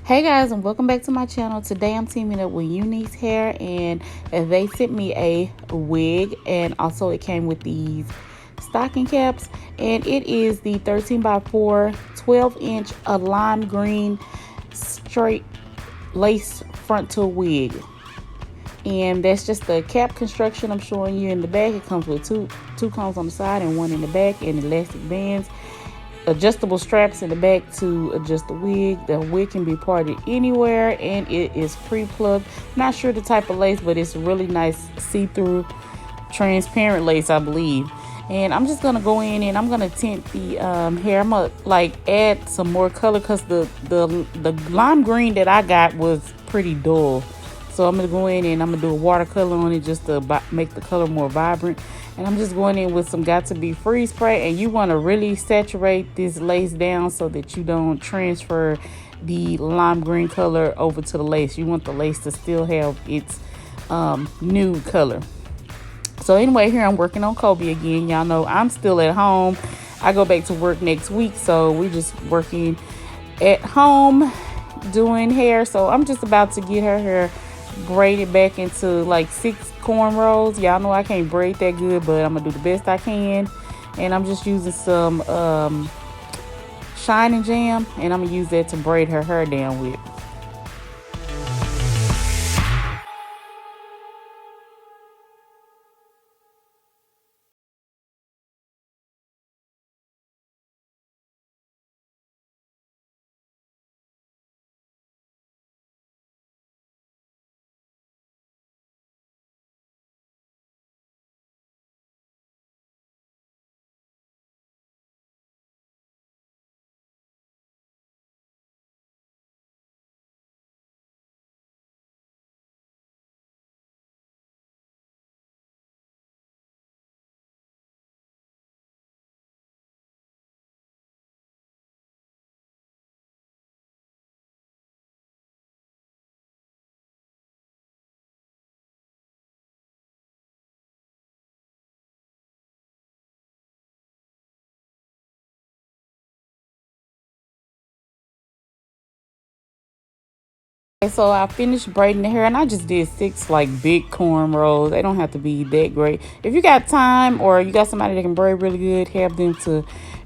Hey guys, and welcome back to my channel. Today I'm teaming up with UNice hair, and they sent me a wig, and also it came with these stocking caps, and it is the 13 by 4 12-inch lime green straight lace frontal wig. And that's just the cap construction I'm showing you in the back. It comes with two combs on the side and one in the back, and elastic bands, adjustable straps in the back to adjust the wig. The wig can be parted anywhere, and it is pre-plugged. Not sure the type of lace, but it's really nice see-through transparent lace, I believe. And I'm just gonna go in and I'm gonna tint the hair. I'm gonna add some more color because the lime green that I got was pretty dull. So I'm gonna go in and I'm gonna do a watercolor on it just to make the color more vibrant. And I'm just going in with some Got To Be Freeze spray, and you want to really saturate this lace down so that you don't transfer the lime green color over to the lace. You want the lace to still have its nude color. So anyway, here I'm working on Kobe again. Y'all know I'm still at home. I go back to work next week, so we're just working at home doing hair. So I'm just about to get her hair braided back into like 6 cornrows. Y'all know I can't braid that good, but I'm gonna do the best I can. And I'm just using some Shine and Jam, and I'm gonna use that to braid her hair down with. So I finished braiding the hair, and I just did 6 big cornrows. They don't have to be that great. If you got time or you got somebody that can braid really good, have them to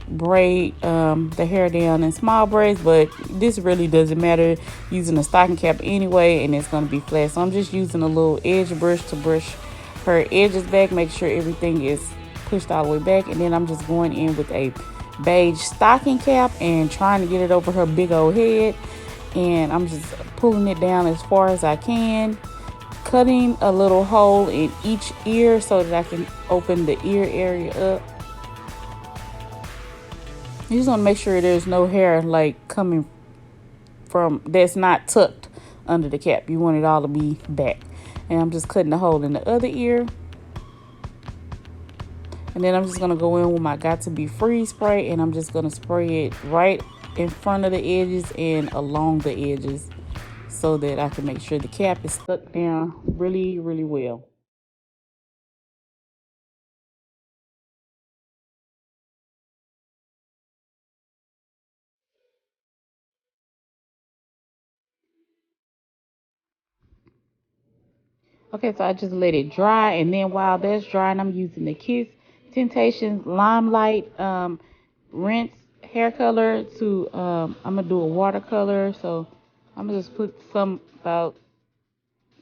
braid the hair down in small braids. But this really doesn't matter, using a stocking cap anyway, and it's going to be flat. So I'm just using a little edge brush to brush her edges back, make sure everything is pushed all the way back. And then I'm just going in with a beige stocking cap and trying to get it over her big old head. And I'm just pulling it down as far as I can, cutting a little hole in each ear so that I can open the ear area up. You just want to make sure there's no hair coming from that's not tucked under the cap. You want it all to be back. And I'm just cutting the hole in the other ear. And then I'm just going to go in with my Got To Be Freeze spray, and I'm just going to spray it right in front of the edges and along the edges so that I can make sure the cap is stuck down really, really well. Okay, so I just let it dry, and then while that's drying, I'm using the Kiss Temptations Limelight rinse hair color to I'm gonna do a watercolor. So I'm gonna just put some, about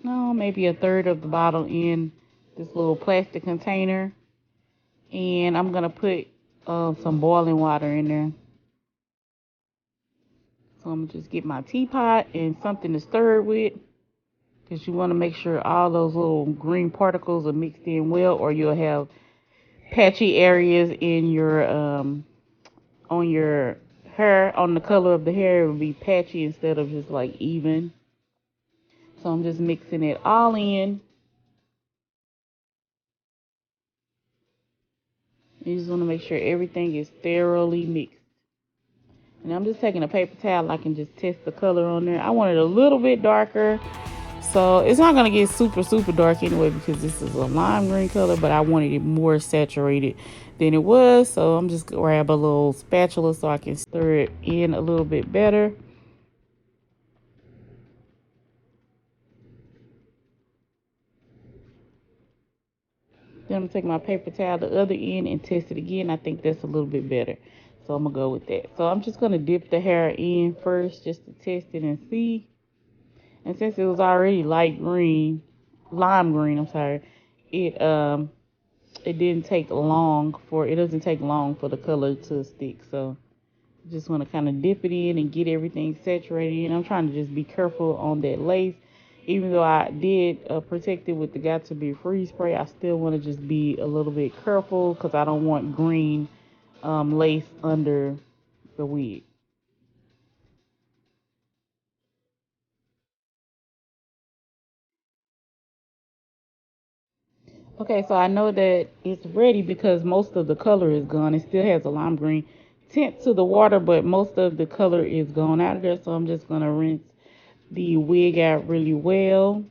maybe a third of the bottle in this little plastic container, and I'm gonna put some boiling water in there. So I'm gonna just get my teapot and something to stir it with, because you want to make sure all those little green particles are mixed in well, or you'll have patchy areas in your on your hair. On the color of the hair, it will be patchy instead of just even. So I'm just mixing it all in. You just want to make sure everything is thoroughly mixed. And I'm just taking a paper towel. I can just test the color on there. I want it a little bit darker. So it's not going to get super, super dark anyway, because this is a lime green color, but I wanted it more saturated than it was. So I'm just grab a little spatula so I can stir it in a little bit better. Then I'm gonna take my paper towel the other end and test it again. I think that's a little bit better. So I'm gonna go with that. So I'm just gonna dip the hair in first just to test it and see. And since it was already light green, lime green, I'm sorry, it it didn't take long for it doesn't take long for the color to stick. So just want to kind of dip it in and get everything saturated. And I'm trying to just be careful on that lace. Even though I did protect it with the Got to Be Free spray, I still want to just be a little bit careful because I don't want green lace under the wig. Okay, so I know that it's ready because most of the color is gone. It still has a lime green tint to the water, but most of the color is gone out of there. So I'm just going to rinse the wig out really well.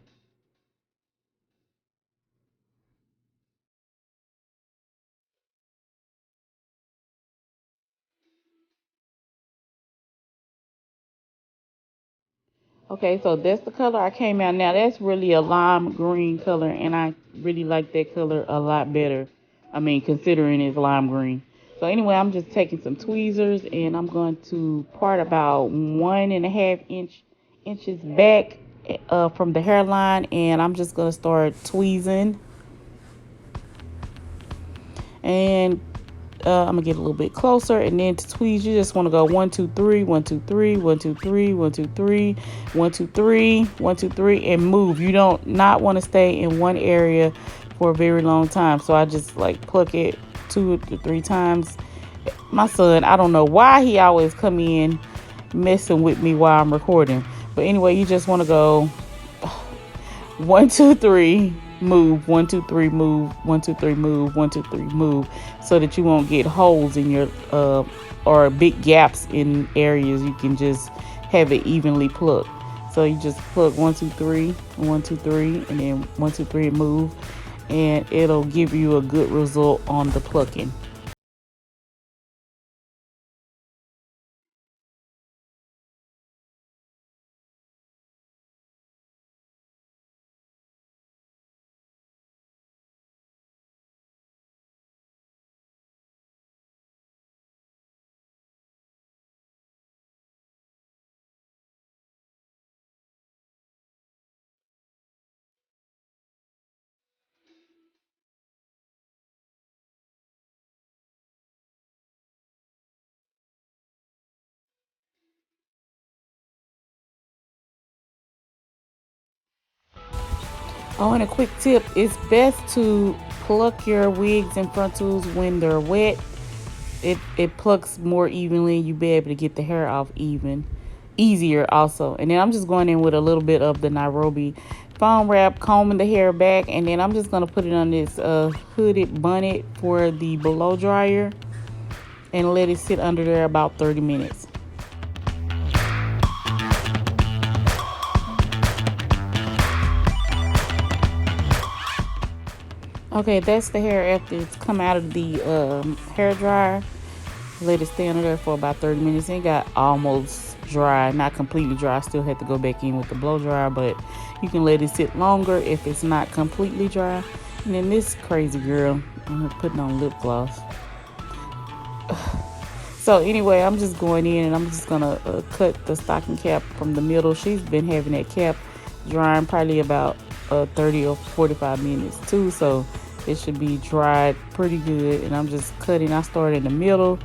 Okay, so that's the color I came out. Now that's really a lime green color, and I really like that color a lot better. I mean, considering it's lime green. So anyway, I'm just taking some tweezers, and I'm going to part about 1.5 inches back from the hairline, and I'm just gonna start tweezing. And I'm gonna get a little bit closer, and then to tweeze, you just want to go 1, 2, 3, 1, 2, 3, 1, 2, 3, 1, 2, 3, 1, 2, 3, 1, 2, 3, and move. You don't not want to stay in one area for a very long time. So I just like pluck it 2 to 3 times. My son, I don't know why he always come in messing with me while I'm recording, but anyway, you just want to go 1, 2, 3, move, 1, 2, 3, move, 1, 2, 3, move, 1, 2, 3, move, so that you won't get holes in your or big gaps in areas. You can just have it evenly plucked. So you just pluck 1, 2, 3, 1, 2, 3, and then 1, 2, 3, and move, and it'll give you a good result on the plucking. Oh, and a quick tip, it's best to pluck your wigs and frontals when they're wet. It plucks more evenly. You be able to get the hair off easier also. And then I'm just going in with a little bit of the Nairobi foam wrap, combing the hair back, and then I'm just gonna put it on this hooded bonnet for the blow dryer and let it sit under there about 30 minutes. Okay, that's the hair after it's come out of the hair dryer. Let it stay under there for about 30 minutes. It got almost dry, not completely dry. I still had to go back in with the blow dryer, but you can let it sit longer if it's not completely dry. And then this crazy girl, I'm putting on lip gloss. So anyway, I'm just going in and I'm just gonna cut the stocking cap from the middle. She's been having that cap drying probably about 30 or 45 minutes too, so it should be dried pretty good. And I'm just cutting. I started in the middle,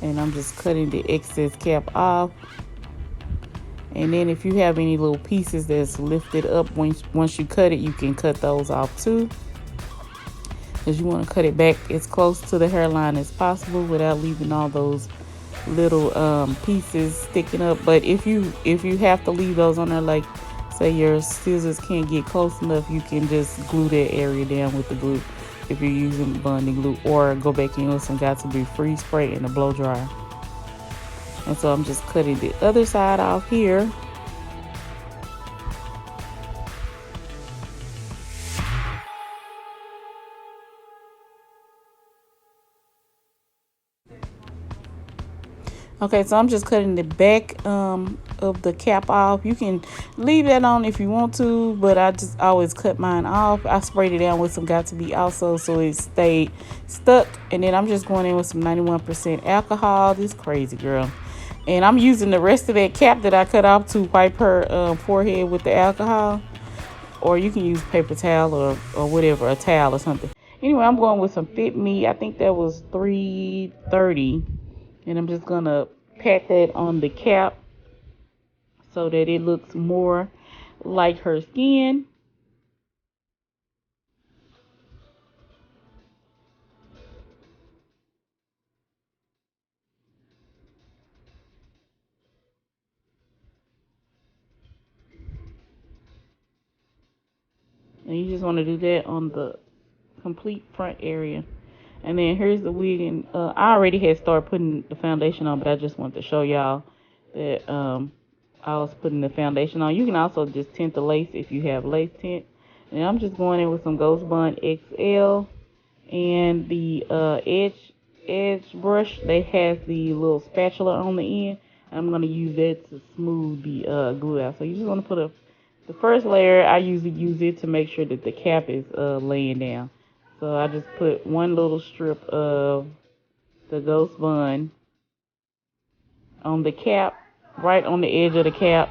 and I'm just cutting the excess cap off. And then if you have any little pieces that's lifted up once you cut it, you can cut those off too, because you want to cut it back as close to the hairline as possible without leaving all those little pieces sticking up. But if you have to leave those on there, like say your scissors can't get close enough, you can just glue that area down with the glue if you're using bonding glue, or go back in with some Got to Be Free spray in the blow dryer. And so I'm just cutting the other side off here. Okay, so I'm just cutting the back of the cap off. You can leave that on if you want to, but I just always cut mine off. I sprayed it down with some Got To Be also, so it stayed stuck. And then I'm just going in with some 91% alcohol. This crazy girl. And I'm using the rest of that cap that I cut off to wipe her forehead with the alcohol. Or you can use paper towel or whatever, a towel or something. Anyway, I'm going with some Fit Me. I think that was $3.30. And I'm just going to pat that on the cap so that it looks more like her skin. And you just want to do that on the complete front area. And then here's the wig, and I already had started putting the foundation on, but I just wanted to show y'all that I was putting the foundation on. You can also just tint the lace if you have lace tint. And I'm just going in with some Ghost Bond XL and the edge brush. They has the little spatula on the end. I'm going to use that to smooth the glue out. So you just want to put the first layer. I usually use it to make sure that the cap is laying down. So I just put one little strip of the Ghost Bond on the cap, right on the edge of the cap.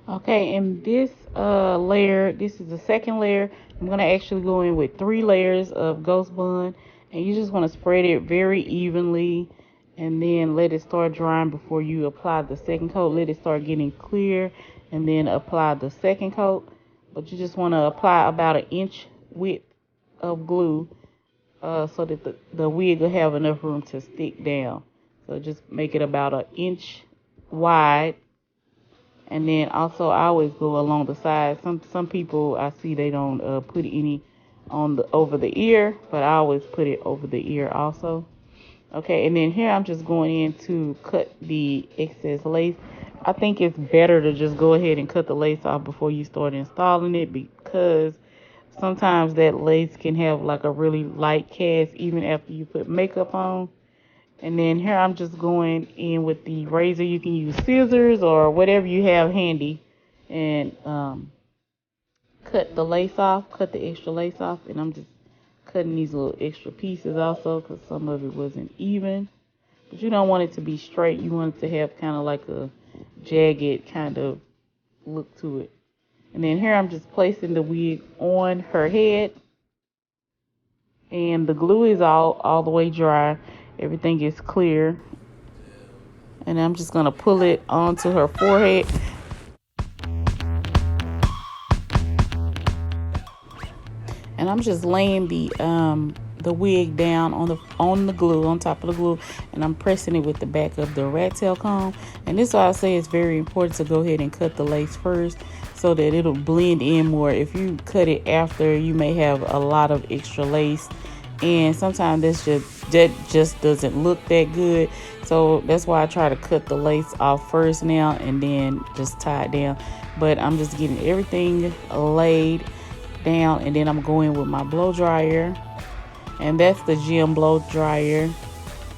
Okay, and this layer, this is the second layer. I'm going to actually go in with 3 layers of Ghost Bond. And you just want to spread it very evenly and then let it start drying before you apply the second coat. Let it start getting clear and then apply the second coat. But you just want to apply about an inch width of glue so that the wig will have enough room to stick down. So just make it about an inch wide. And then also I always go along the sides. Some people I see they don't put any on the over the ear, but I always put it over the ear also. Okay, and then here I'm just going in to cut the excess lace. I think it's better to just go ahead and cut the lace off before you start installing it, because sometimes that lace can have like a really light cast even after you put makeup on. And then here I'm just going in with the razor. You can use scissors or whatever you have handy and cut the lace off, cut the extra lace off. And I'm just cutting these little extra pieces also because some of it wasn't even. But you don't want it to be straight. You want it to have kind of like a jagged kind of look to it. And then here I'm just placing the wig on her head. And the glue is all the way dry. Everything is clear. And I'm just going to pull it onto her forehead. And I'm just laying the wig down on the glue, on top of the glue, and I'm pressing it with the back of the rat tail comb. And this is why I say it's very important to go ahead and cut the lace first so that it'll blend in more. If you cut it after, you may have a lot of extra lace, and sometimes that just doesn't look that good. So that's why I try to cut the lace off first now and then just tie it down. But I'm just getting everything laid down, and then I'm going with my blow dryer, and that's the gym blow dryer.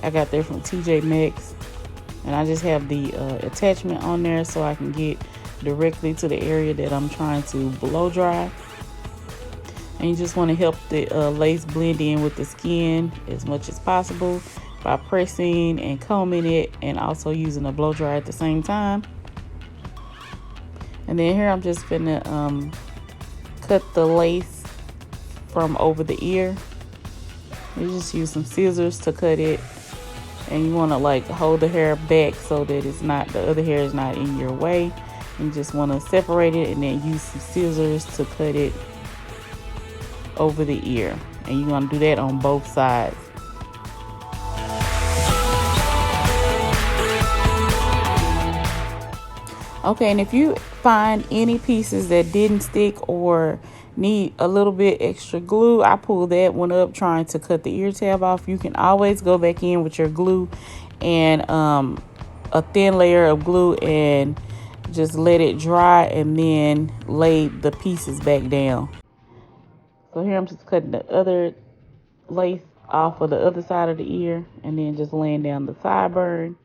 I got that from TJ Maxx, and I just have the attachment on there so I can get directly to the area that I'm trying to blow dry. And you just want to help the lace blend in with the skin as much as possible by pressing and combing it and also using a blow dryer at the same time. And then here I'm just gonna cut the lace from over the ear. You just use some scissors to cut it, and you want to like hold the hair back so that it's not, the other hair is not in your way. You just want to separate it and then use some scissors to cut it over the ear, and you're going to do that on both sides. Okay, and if you find any pieces that didn't stick or need a little bit extra glue, I pulled that one up trying to cut the ear tab off. You can always go back in with your glue and a thin layer of glue and just let it dry and then lay the pieces back down. So here I'm just cutting the other lace off of the other side of the ear and then just laying down the sideburn.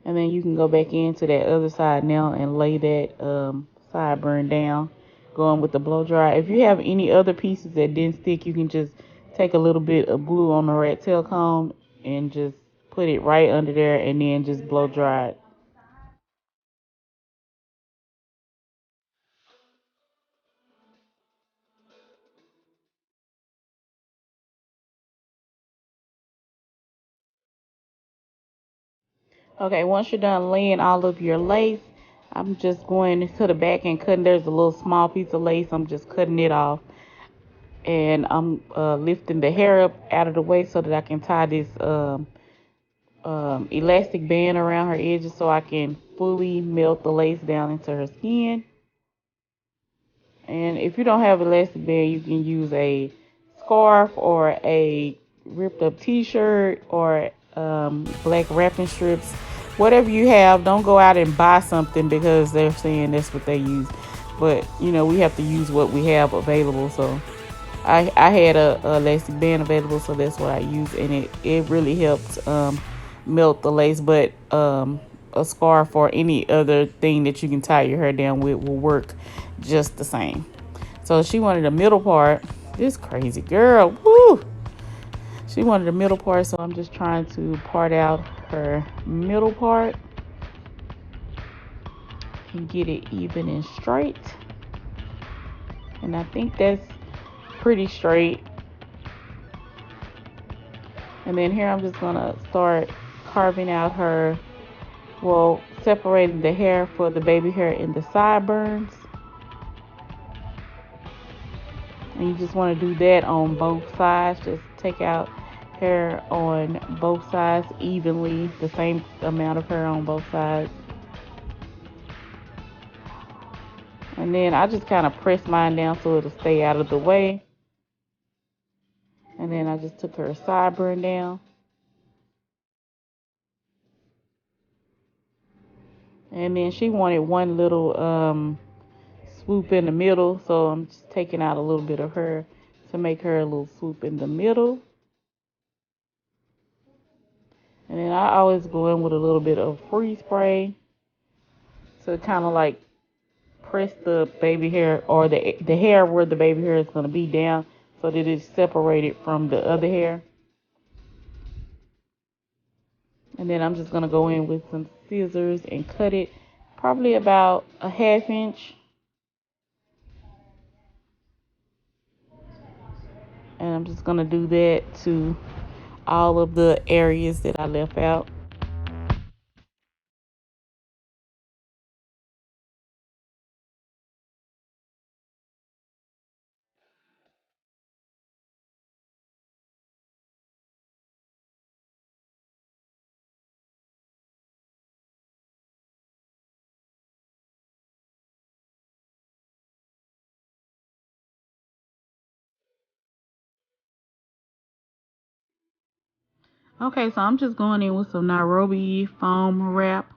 And then you can go back into that other side now and lay that sideburn down, going with the blow dry. If you have any other pieces that didn't stick, you can just take a little bit of glue on the rat tail comb and just put it right under there and then just blow dry it. Okay, once you're done laying all of your lace, I'm just going to the back and cutting. There's a little small piece of lace. I'm just cutting it off. And I'm lifting the hair up out of the way so that I can tie this elastic band around her edges so I can fully melt the lace down into her skin. And if you don't have elastic band, you can use a scarf or a ripped up t-shirt or black wrapping strips. Whatever you have, don't go out and buy something because they're saying that's what they use. But, you know, we have to use what we have available. So I had a elastic band available, so that's what I used. And it really helped melt the lace. But a scarf or any other thing that you can tie your hair down with will work just the same. So she wanted the middle part. This crazy girl, woo! She wanted the middle part, so I'm just trying to part out her middle part and get it even and straight. And I think that's pretty straight. And then here I'm just gonna start carving out her, well, separating the hair for the baby hair in the sideburns. And you just want to do that on both sides. Just take out hair on both sides evenly, the same amount of hair on both sides. And then I just kind of press mine down so it'll stay out of the way. And then I just took her sideburn down. And then she wanted one little swoop in the middle, so I'm just taking out a little bit of her to make her a little swoop in the middle. And then I always go in with a little bit of free spray to kind of like press the baby hair or the hair where the baby hair is going to be down so that it's separated from the other hair. And then I'm just going to go in with some scissors and cut it probably about a ½ inch. And I'm just going to do that to all of the areas that I left out. Okay, so I'm just going in with some Nairobi foam wrap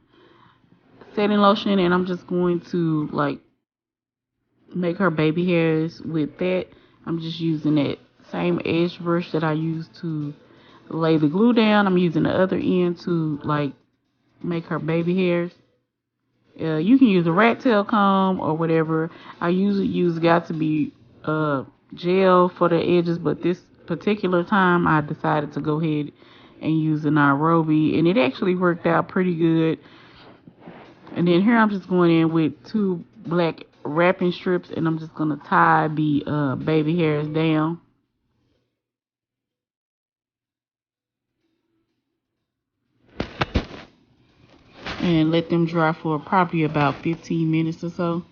setting lotion, and I'm just going to like make her baby hairs with that. I'm just using that same edge brush that I used to lay the glue down. I'm using the other end to like make her baby hairs. You can use a rat tail comb or whatever. I usually use Got to Be gel for the edges, but this particular time I decided to go ahead and use the Nairobi, and it actually worked out pretty good. And then here I'm just going in with 2 black wrapping strips, and I'm just going to tie the baby hairs down. And let them dry for probably about 15 minutes or so.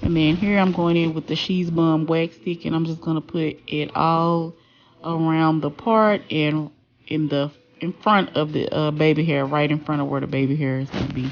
And then here I'm going in with the She's Bum wax stick, and I'm just going to put it all around the part and in front of the baby hair, right in front of where the baby hair is going to be.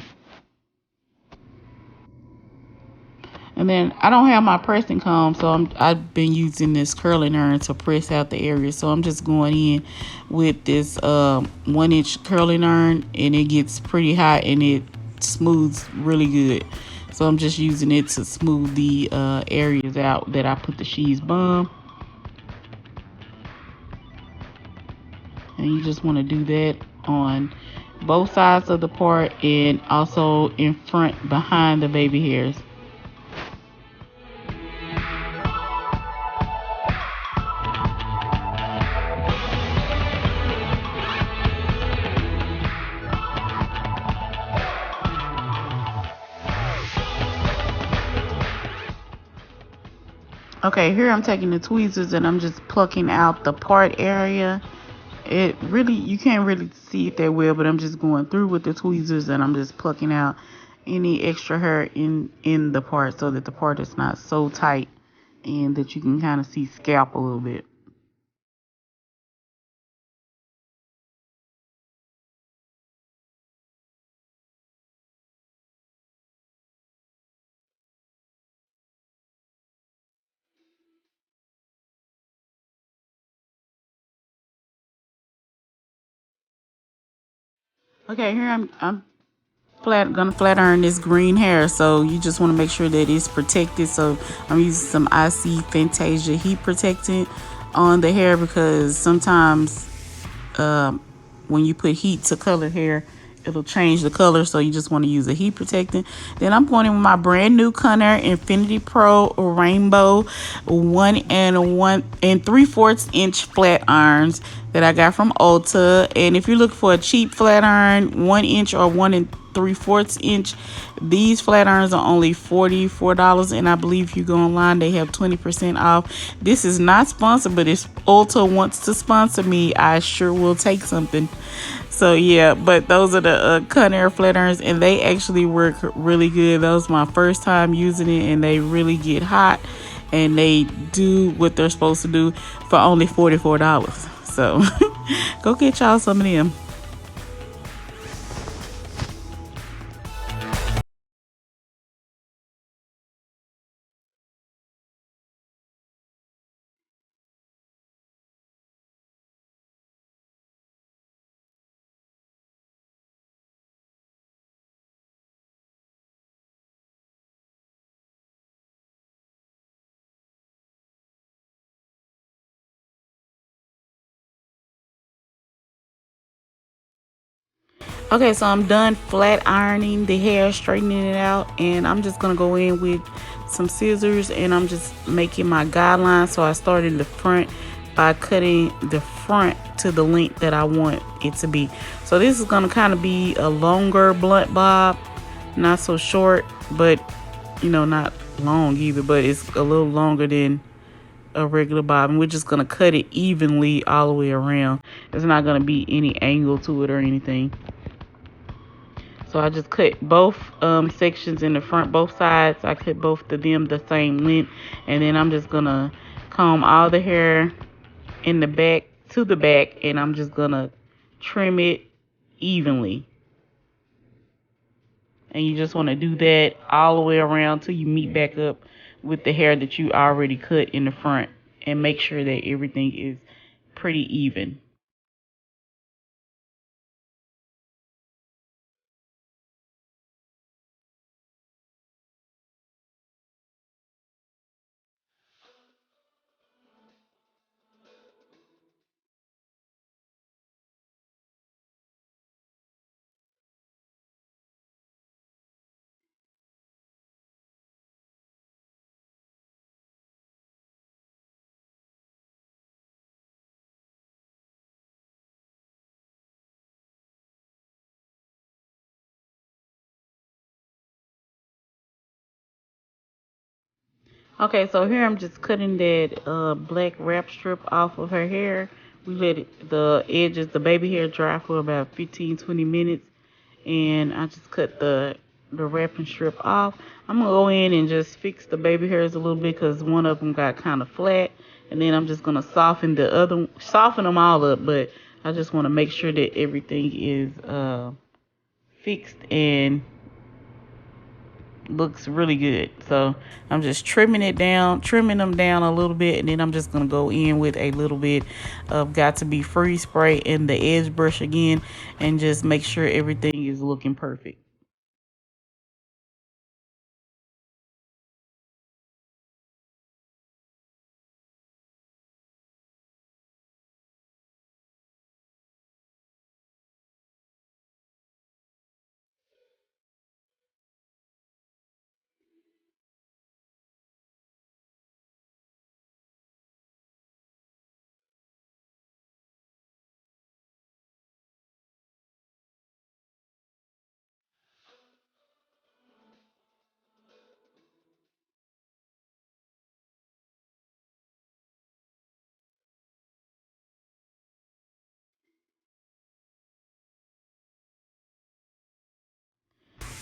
And then I don't have my pressing comb, so I've been using this curling iron to press out the area. So I'm just going in with this 1-inch curling iron, and it gets pretty hot and it smooths really good. So I'm just using it to smooth the areas out that I put the sheaves bum. And you just want to do that on both sides of the part and also in front behind the baby hairs. Okay, here I'm taking the tweezers and I'm just plucking out the part area. It really, you can't really see it that well, but I'm just going through with the tweezers and I'm just plucking out any extra hair in the part so that the part is not so tight and that you can kind of see scalp a little bit. Okay, here I'm gonna flat iron this green hair, so you just want to make sure that it's protected. So I'm using some IC Fantasia heat protectant on the hair because sometimes when you put heat to color hair, it'll change the color. So you just want to use a heat protectant. Then I'm going in with my brand new Conair Infinity Pro Rainbow 1 3/4 inch flat irons that I got from Ulta. And if you're looking for a cheap flat iron, 1 inch or 1 3/4 inch, these flat irons are only $44. And I believe if you go online, they have 20% off. This is not sponsored, but if Ulta wants to sponsor me, I sure will take something. So yeah, but those are the Conair flat irons, and they actually work really good. That was my first time using it, and they really get hot, and they do what they're supposed to do for only $44. So go get y'all some of them. Okay, so I'm done flat ironing the hair, straightening it out, and I'm just gonna go in with some scissors and I'm just making my guidelines. So I started in the front by cutting the front to the length that I want it to be. So this is gonna kind of be a longer blunt bob, not so short, but not long either, but it's a little longer than a regular bob, and we're just gonna cut it evenly all the way around. There's not gonna be any angle to it or anything. So I just cut both sections in the front, both sides. I cut both of them the same length. And then I'm just going to comb all the hair in the back to the back. And I'm just going to trim it evenly. And you just want to do that all the way around till you meet back up with the hair that you already cut in the front. And make sure that everything is pretty even. Okay, so here I'm just cutting that black wrap strip off of her hair. We let the edges, the baby hair, dry for about 15-20 minutes. And I just cut the wrapping strip off. I'm going to go in and just fix the baby hairs a little bit because one of them got kind of flat. And then I'm just going to soften them all up. But I just want to make sure that everything is fixed and looks really good. So I'm just trimming them down a little bit, and then I'm just gonna go in with a little bit of Got to Be Free spray and the edge brush again and just make sure everything is looking perfect.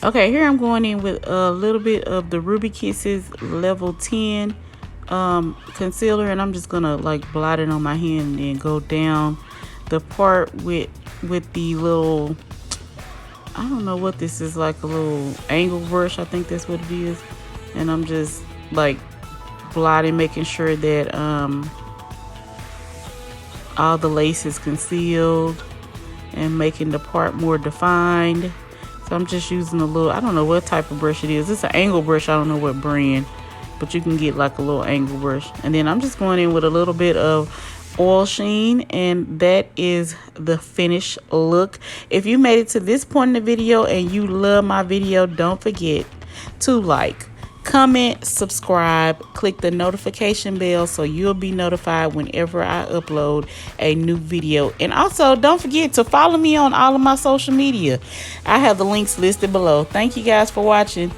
Okay, here I'm going in with a little bit of the Ruby Kisses level 10 concealer, and I'm just gonna like blot it on my hand and then go down the part with the little, I don't know what this is, like a little angle brush. I think that's what it is. And I'm just like blotting, making sure that all the lace is concealed and making the part more defined. So I'm just using a little, I don't know what type of brush it is. It's an angle brush. I don't know what brand, but you can get like a little angle brush. And then I'm just going in with a little bit of oil sheen, and that is the finished look. If you made it to this point in the video and you love my video, don't forget to like, comment, subscribe, click the notification bell so you'll be notified whenever I upload a new video. And also don't forget to follow me on all of my social media. I have the links listed below. Thank you guys for watching.